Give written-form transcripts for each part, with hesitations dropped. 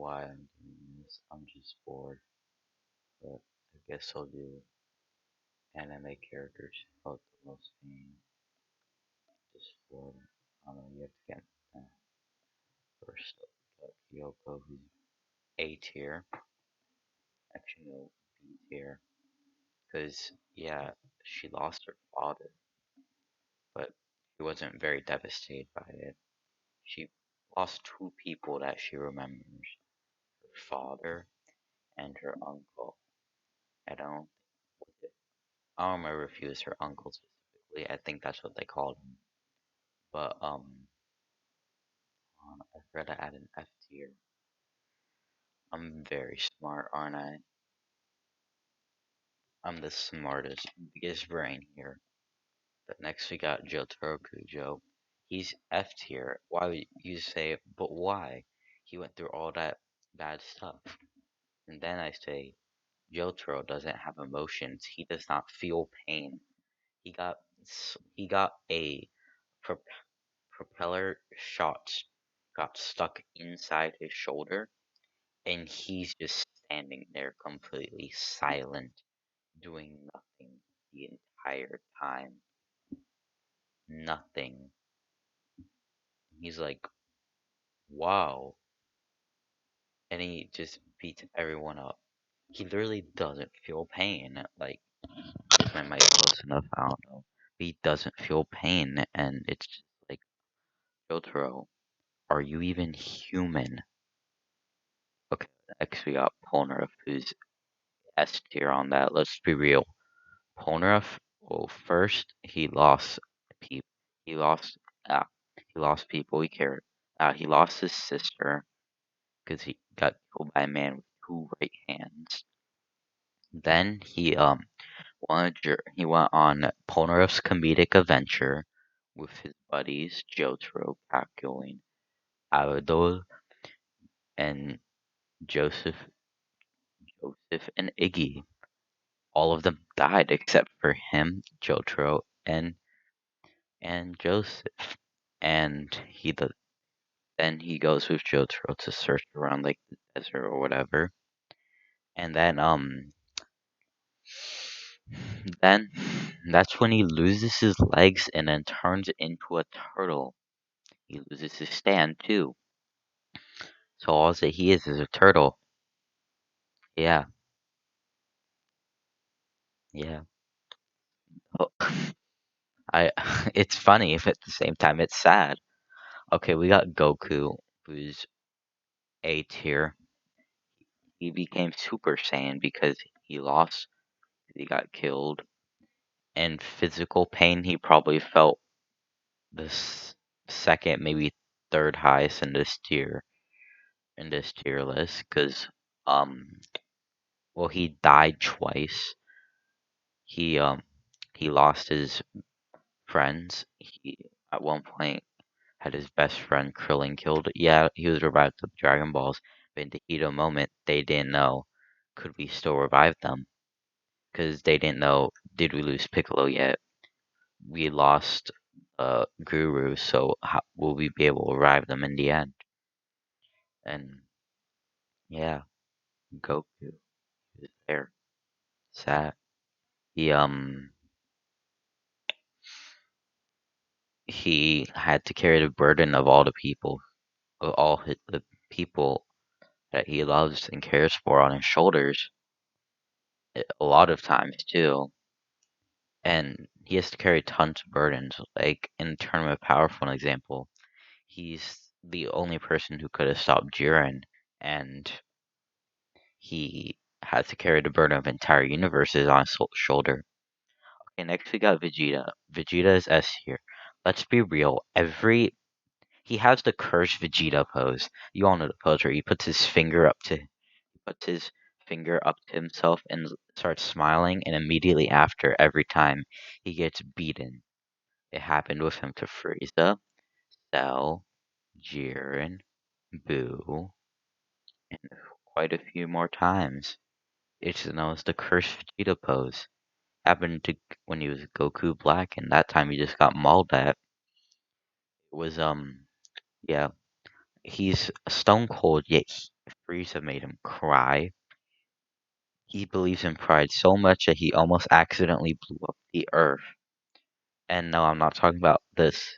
why I'm doing this. I'm just bored, but I guess I'll do anime characters who felt the most pain. Just for, I don't know, you have to get first up. But Kyoko, who's A tier. Actually, no, B tier. Because, yeah, she lost her father, but she wasn't very devastated by it. She lost two people that she remembers, her father and her uncle. I don't I don't remember if he was her uncle specifically. I think that's what they called him. But I forgot to add an F tier. I'm very smart, aren't I? I'm the smartest, biggest brain here. But next we got Jotaro Kujo. He's F tier. Why would you say, but why? He went through all that bad stuff. And then I say, Jotaro doesn't have emotions. He does not feel pain. He got a prop- propeller shot got stuck inside his shoulder, and he's just standing there completely silent, doing nothing the entire time. Nothing. He's like, wow. And he just beats everyone up. He literally doesn't feel pain. Like, is my mic close enough? I don't know. But he doesn't feel pain, and it's just like, Jotaro, are you even human? Okay, next we got Polnareff, who's S tier on that. Let's be real. Polnareff, well, first he lost people. He lost, uh, he lost people he cared. He lost his sister because he got killed by a man with two right hands. Then he went on Polnareff's comedic adventure with his buddies Jotaro, Kakyoin, Abdul, and Joseph, Joseph and Iggy. All of them died except for him, Jotaro, and Joseph. And then he goes with Jotaro to search around like the desert or whatever. And then that's when he loses his legs and then turns into a turtle. He loses his stand too. So all that he is a turtle. Yeah, yeah. Oh, I it's funny if at the same time it's sad. Okay, we got Goku, who's A tier. He became Super Saiyan because he got killed. And physical pain, he probably felt the second, maybe third highest in this tier list, because um, well, he died twice. He um, he lost his friends. He at one point had his best friend Krillin killed. Yeah, he was revived with Dragon Balls, but in the heat of the moment, they didn't know could we still revive them because they didn't know did we lose Piccolo yet. We lost Guru, so how will we be able to revive them in the end? And yeah, Goku is there. Sad. He he had to carry the burden of all the people, of the people that he loves and cares for on his shoulders a lot of times too. And he has to carry tons of burdens. Like in Tournament of Power, for an example, he's the only person who could have stopped Jiren, and he had to carry the burden of entire universes on his shoulder. Okay, next we got Vegeta. Vegeta is S here. Let's be real. He has the cursed Vegeta pose. You all know the pose where he puts his finger up to himself and starts smiling, and immediately after, every time he gets beaten. It happened with him to Frieza, Cell, Jiren, Boo, and quite a few more times. It's known as the cursed Vegeta pose. Happened to when he was Goku Black, and that time he just got mauled at. It was yeah, he's stone cold, yet Frieza made him cry. He believes in pride so much that he almost accidentally blew up the Earth. And no, I'm not talking about this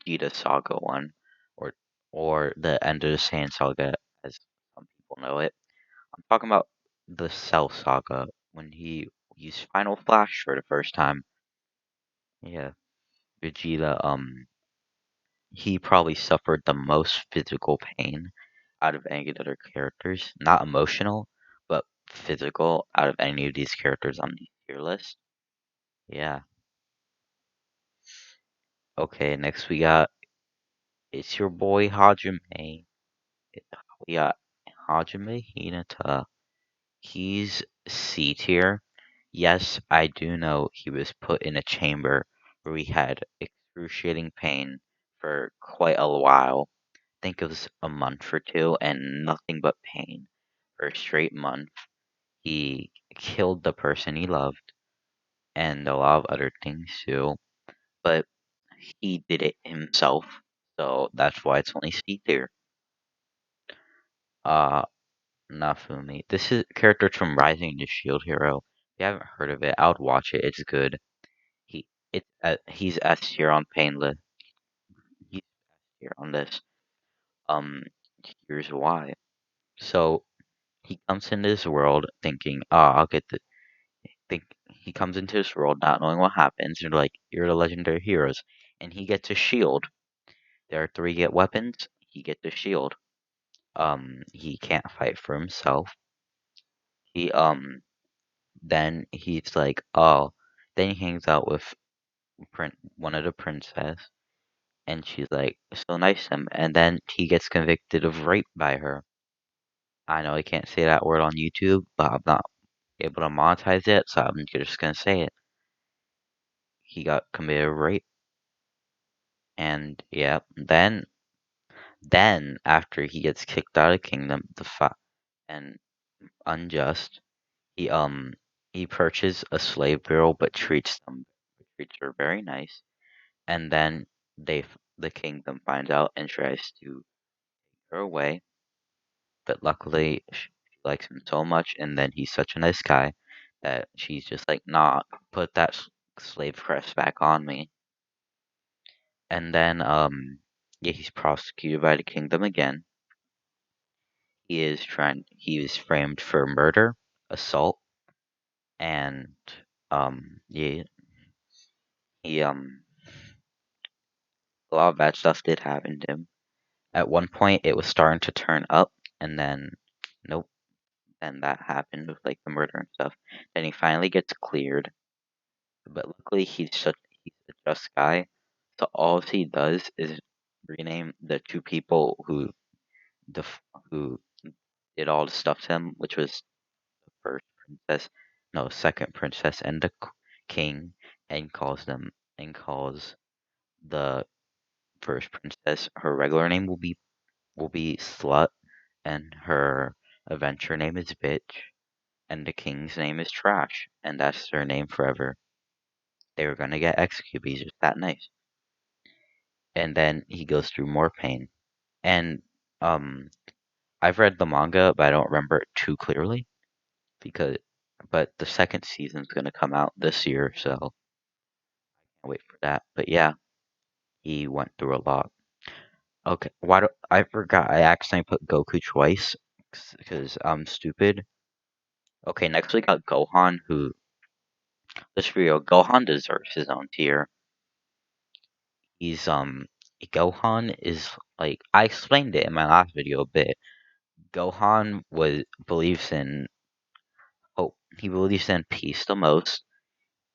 Vegeta Saga one, or or the End of the Saiyan Saga, as some people know it. I'm talking about the Cell Saga when he used Final Flash for the first time. Yeah, Vegeta. He probably suffered the most physical pain out of any of the other characters. Not emotional, but physical out of any of these characters on the tier list. Yeah. Okay, next we got it's your boy Hajime. We got Hajime Hinata. He's C tier. Yes, I do know he was put in a chamber where he had excruciating pain for quite a while. Think it was a month or two and nothing but pain for a straight month. He killed the person he loved and a lot of other things too, but he did it himself, so that's why it's only C tier. Uh, Nafumi. This is a character from Rising the Shield Hero. If you haven't heard of it, I would watch it. It's good. He's S tier on Painless. He's S tier on this. Um, Here's why. So he comes into this world thinking, "Oh, I'll get the." Think he comes into this world not knowing what happens. You're like, "You're the legendary heroes," and he gets a shield. There are three get weapons. He gets a shield. He can't fight for himself. He Then he's like, oh. Then he hangs out with one of the princess, and she's like so nice to him. And then he gets convicted of rape by her. I know I can't say that word on YouTube, but I'm not able to monetize it, so I'm just gonna say it. He got committed rape, and yeah, then after he gets kicked out of kingdom, and unjust, he he purchases a slave girl, but treats her very nice, and then the kingdom finds out and tries to take her away, but luckily she likes him so much, and then he's such a nice guy that she's just like, nah, put that slave crest back on me, and then yeah, he's prosecuted by the kingdom again. He is framed for murder, assault, and yeah, he a lot of bad stuff did happen to him. At one point, it was starting to turn up, and then nope, then that happened with like the murder and stuff. Then he finally gets cleared, but luckily he's a just guy, so all he does is rename the two people who did all the stuff to him, which was first princess, no, second princess, and the king, and calls the first princess. Her regular name will be Slut, and her adventure name is Bitch, and the king's name is Trash, and that's their name forever. They were gonna get executed. He's just that nice, and then he goes through more pain. And um, I've read the manga, but I don't remember it too clearly because. But the second season's gonna come out this year, so I'll wait for that. But yeah, he went through a lot. Okay, why do I forgot? I accidentally put Goku twice because I'm stupid. Okay, next we got Gohan, who let's be real, Gohan deserves his own tier. He's Gohan is like I explained it in my last video a bit. Gohan was believes in hope. He believes in peace the most.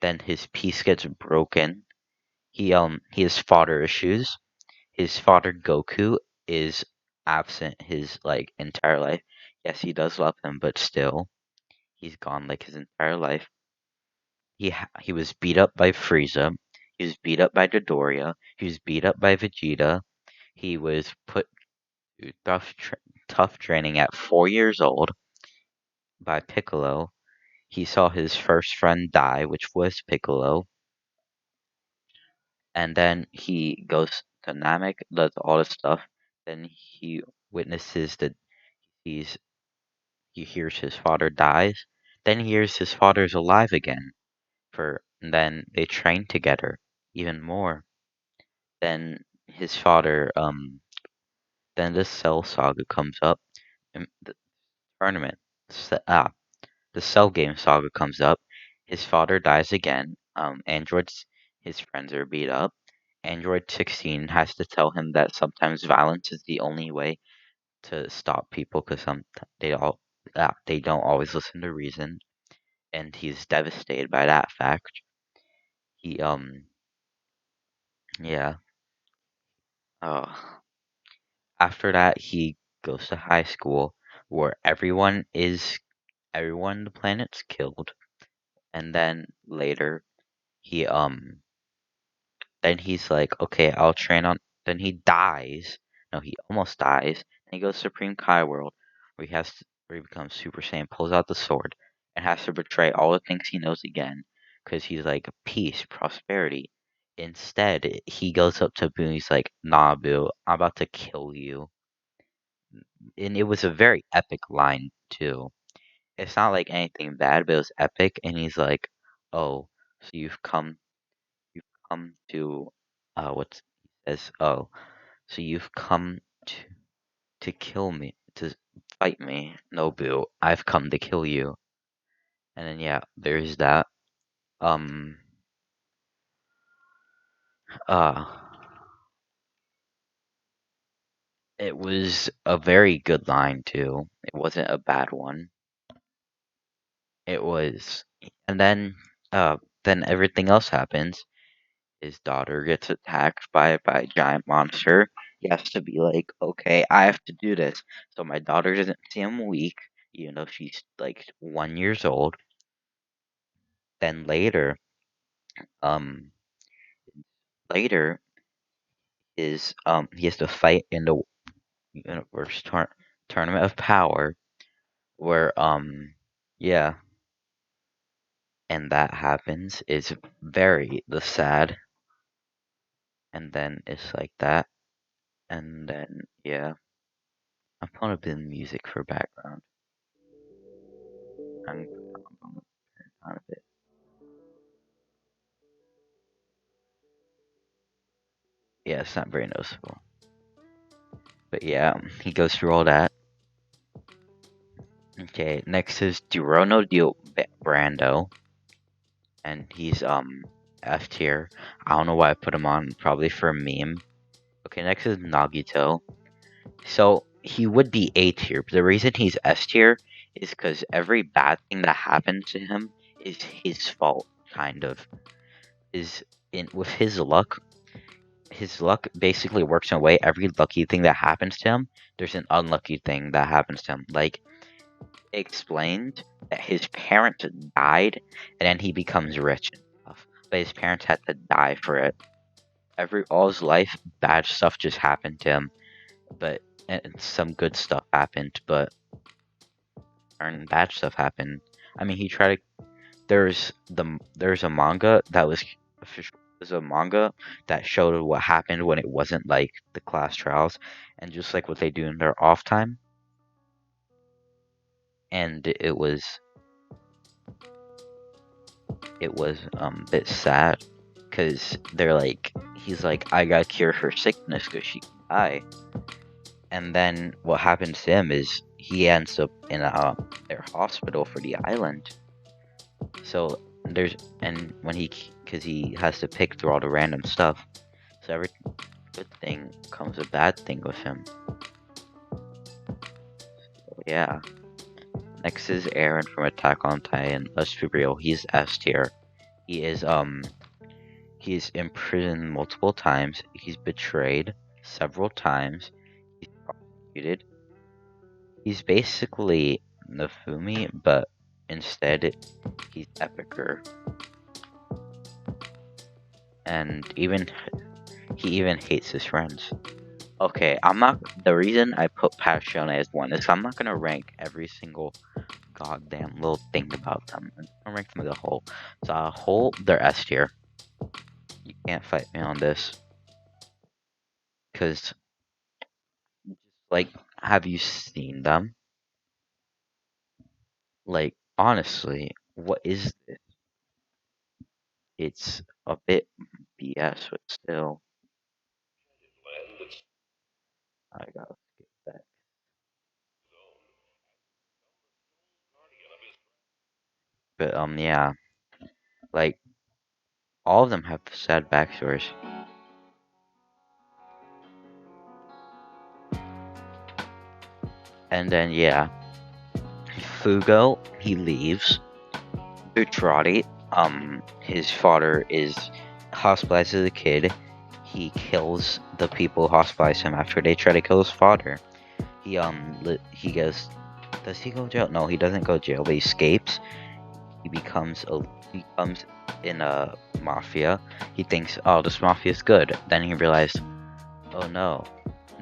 Then his peace gets broken. He has father issues. His father Goku is absent his like entire life. Yes, he does love him, but still, he's gone like his entire life. He was beat up by Frieza. He was beat up by Dodoria. He was beat up by Vegeta. He was put through tough training at 4 years old by Piccolo. He saw his first friend die, which was Piccolo, and then he goes to Namek, does all this stuff. Then he witnesses the he's he hears his father dies, then he hears his father's alive again. And then they train together even more. Then his father then the Cell saga comes up, and the tournament se- ah the Cell game saga comes up. His father dies again. Android's his friends are beat up. Android 16 has to tell him that sometimes violence is the only way to stop people because they all they don't always listen to reason, and he's devastated by that fact. He yeah. Uh, After that, he goes to high school where everyone on the planet's killed, and then later he then he's like, okay, I'll train on. Then he dies. No, he almost dies. And he goes to Supreme Kai World, where he becomes Super Saiyan, pulls out the sword, and has to betray all the things he knows again, because he's like peace, prosperity. Instead, he goes up to Boo. And he's like, Nah, Boo, I'm about to kill you. And it was a very epic line too. It's not like anything bad, but it was epic. And he's like, "Oh, so you've come to, what's he says? Oh, so you've come to kill me, to fight me? No, Boo, I've come to kill you." And then yeah, there's that. Um, uh, it was a very good line too. It wasn't a bad one. It was, and then everything else happens. His daughter gets attacked by a giant monster. He has to be like, okay, I have to do this. So my daughter doesn't seem weak, even though she's like 1 years old. Then um, later is he has to fight in the universe tournament of power, where yeah, and that happens is very the sad, and then it's like that, and then yeah, I'm putting a bit of music for background. I'm on a bit. Yeah, it's not very noticeable. But yeah, he goes through all that. Okay, next is Durono Dio Brando, and he's F tier. I don't know why I put him on, probably for a meme. Okay, next is Nagito. So he would be A tier, but the reason he's S tier is because every bad thing that happens to him is his fault, kind of. Is in with his luck basically works in a way every lucky thing that happens to him, there's an unlucky thing that happens to him. Like, explained that his parents died and then he becomes rich and stuff. But his parents had to die for it. All his life, bad stuff just happened to him, but and some good stuff happened, but and bad stuff happened. I mean, he tried to. There's a manga that was official. There's a manga that showed what happened when it wasn't like the class trials, and just like what they do in their off time, and it was a bit sad because they're like he's like I gotta cure her sickness because she can die, and then what happens to him is he ends up in their hospital for the island. So there's and when because he has to pick through all the random stuff, so every good thing comes a bad thing with him. So yeah. Next is Aaron from Attack on Titan. Let's be real, he's S tier. He is he's imprisoned multiple times. He's betrayed several times. He's prosecuted. He's basically Nafumi, but instead he's epicer. And he even hates his friends. Okay, I'm not. The reason I put Passione as one is I'm not gonna rank every single goddamn little thing about them. I'm gonna rank them as a whole. So a whole, they're S tier. You can't fight me on this, cause like, have you seen them? Like, honestly, what is this? It's a bit BS, but still, I gotta skip that. But yeah, like all of them have sad backstories. And then yeah, Fugo he leaves. Butrati, his father is hospitalized as a kid. He kills the people who hospitalize him after they try to kill his father. He goes. Does he go to jail? No, he doesn't go to jail, but he escapes. He becomes in a mafia. He thinks, oh, this mafia is good. Then he realized, oh no,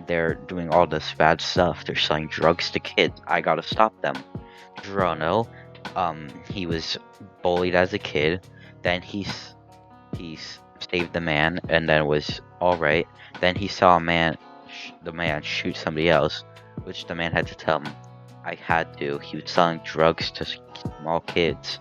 they're doing all this bad stuff. They're selling drugs to kids. I gotta stop them. Drono, he was bullied as a kid. Then he saved the man, and then was all right. Then he saw the man shoot somebody else, which the man had to tell him, I had to. He was selling drugs to small kids,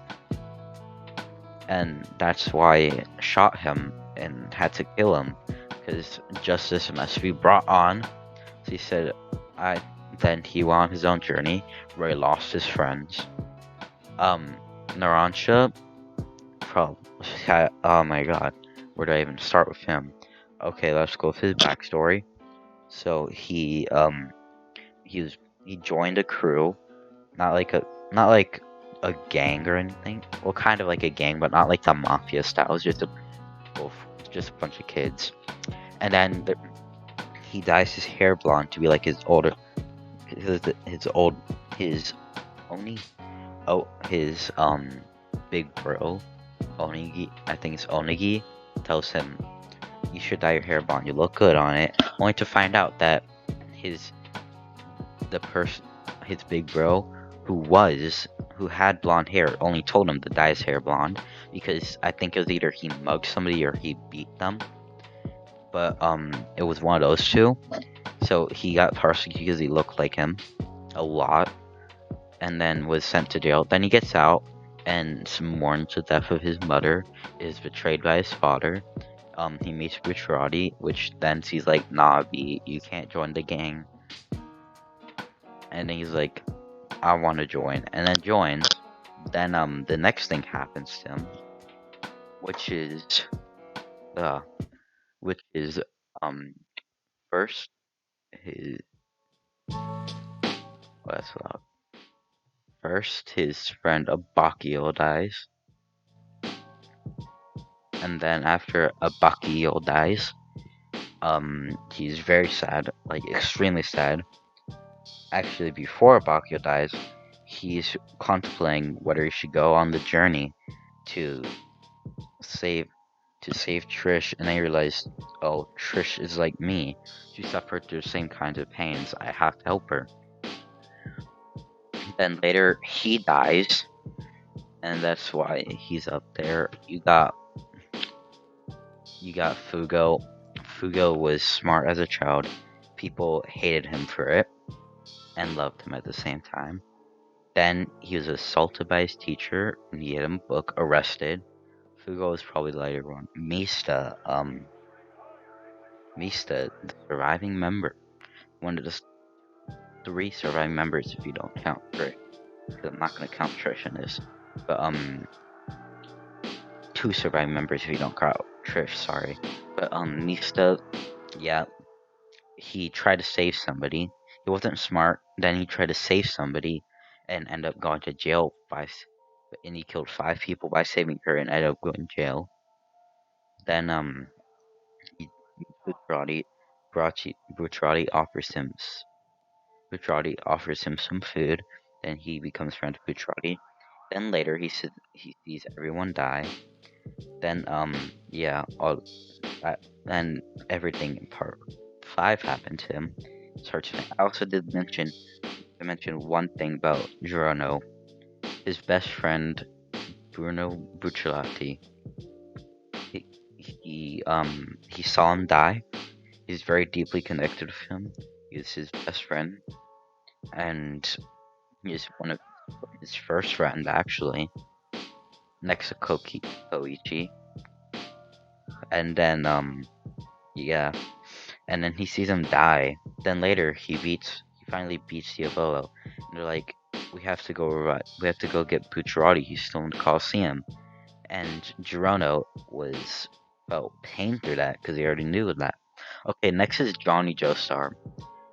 and that's why I shot him and had to kill him, because justice must be brought on. So he said, I. Then he went on his own journey where he lost his friends. Narancia, pro. Oh my god, where do I even start with him? Okay, let's go with his backstory. So he was he joined a crew, not like a gang or anything. Well, kind of like a gang, but not like the mafia style. It was well, just a bunch of kids. And then he dyes his hair blonde to be like his older, his old, his only, his big bro, Onigi. I think it's Onigi. Tells him, you should dye your hair blonde. You look good on it. Only to find out that his the person, his big bro, who had blonde hair, only told him to dye his hair blonde because I think it was either he mugged somebody or he beat them. But it was one of those two. So he got persecuted because he looked like him a lot, and then was sent to jail. Then he gets out and mourns the death of his mother. Is betrayed by his father. He meets Butrati, which then he's like, nah, B, you can't join the gang. And then he's like, I want to join, and then joins. Then the next thing happens to him, which is uh, which is um, first his what's loud. First his friend Abakio dies, and then after Abakio dies, he's very sad, like extremely sad. Actually, before Abakio dies, he's contemplating whether he should go on the journey to save save Trish, and I realized, oh, Trish is like me. She suffered through the same kinds of pains. I have to help her. Then later he dies, and that's why he's up there. You got Fugo. Fugo was smart as a child. People hated him for it and loved him at the same time. Then he was assaulted by his teacher, and he had a book, arrested. Fugo was probably the later one. Mista, the surviving member, one of the three surviving members if you don't count Trish. I'm not gonna count Trish in this, but two surviving members if you don't count Trish. Sorry, but Mista, yeah, he tried to save somebody. He wasn't smart. Then he tried to save somebody, and ended up going to jail and he killed 5 people by saving her and ended up going to jail. Then he, Butrati, Butrati offers him some food. Then he becomes friends with Butrati. Then later he sees everyone die. Then yeah, then everything in part 5 happened to him. I also did mention one thing about Giorno. His best friend Bruno Bucciolati. He saw him die. He's very deeply connected with him. He's his best friend, and he's one of his first friend actually, next to Koichi, and then yeah, and then he sees him die. Then later he finally beats Diavolo, and they're like, we have to go get Bucciarati. He's still in the Coliseum, and Gerono was felt pain through that because he already knew that. Okay, next is Johnny Joestar.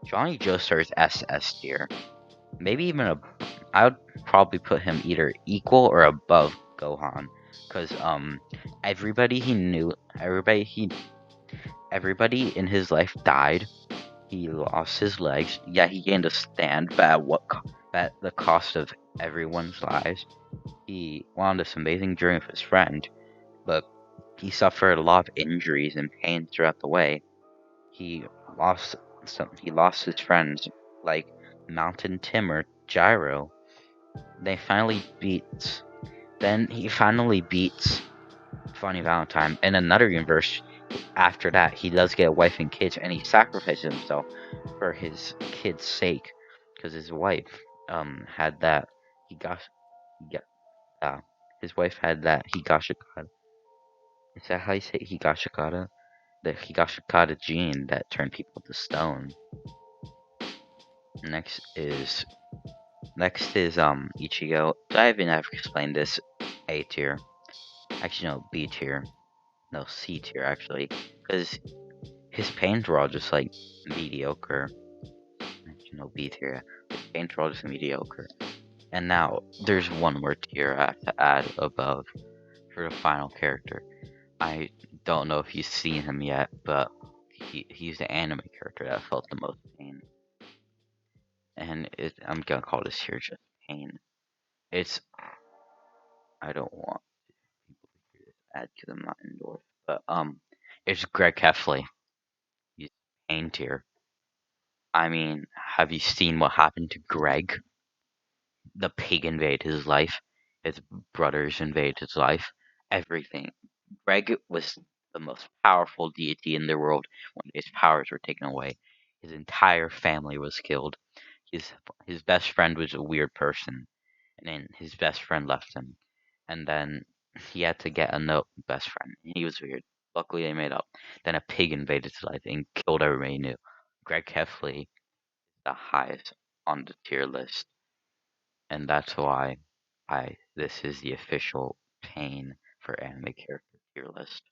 Johnny Joestar is SS tier, maybe even I would probably put him either equal or above Gohan, because everybody he knew, everybody in his life died. He lost his legs. Yeah, he gained a stand, but at the cost of everyone's lives. He went on this amazing journey with his friend, but he suffered a lot of injuries and pain throughout the way. He lost he lost his friends like Mountain Tim or Gyro. They finally beat. Then he finally beats Funny Valentine. In another universe, after that, he does get a wife and kids, and he sacrifices himself for his kids' sake, because his wife had that yeah, his wife had that Higashikata. Is that how you say Higashikata? The Higashikata gene that turned people to stone. Next is Ichigo. I haven't ever explained this. A tier. Actually, no, B tier. No, C tier actually, because his pains were all just like mediocre. Actually, no, B tier. His pains were all just mediocre. And now there's one more tier I have to add above for the final character. I don't know if you've seen him yet, but he's the anime character that felt the most pain. And I'm gonna call this here just pain. It's I don't want people to hear this ad because I'm not endorsed, but it's Greg Heffley. He's pain tier. I mean, have you seen what happened to Greg? The pig invaded his life. His brothers invaded his life. Everything. Greg was the most powerful deity in the world when his powers were taken away. His entire family was killed. His his best friend was a weird person, and then his best friend left him, and then he had to get a no best friend. He was weird. Luckily, they made up. Then a pig invaded his life and killed everybody he knew. Greg Heffley, the highest on the tier list, and that's why I this is the official pain for anime character tier list.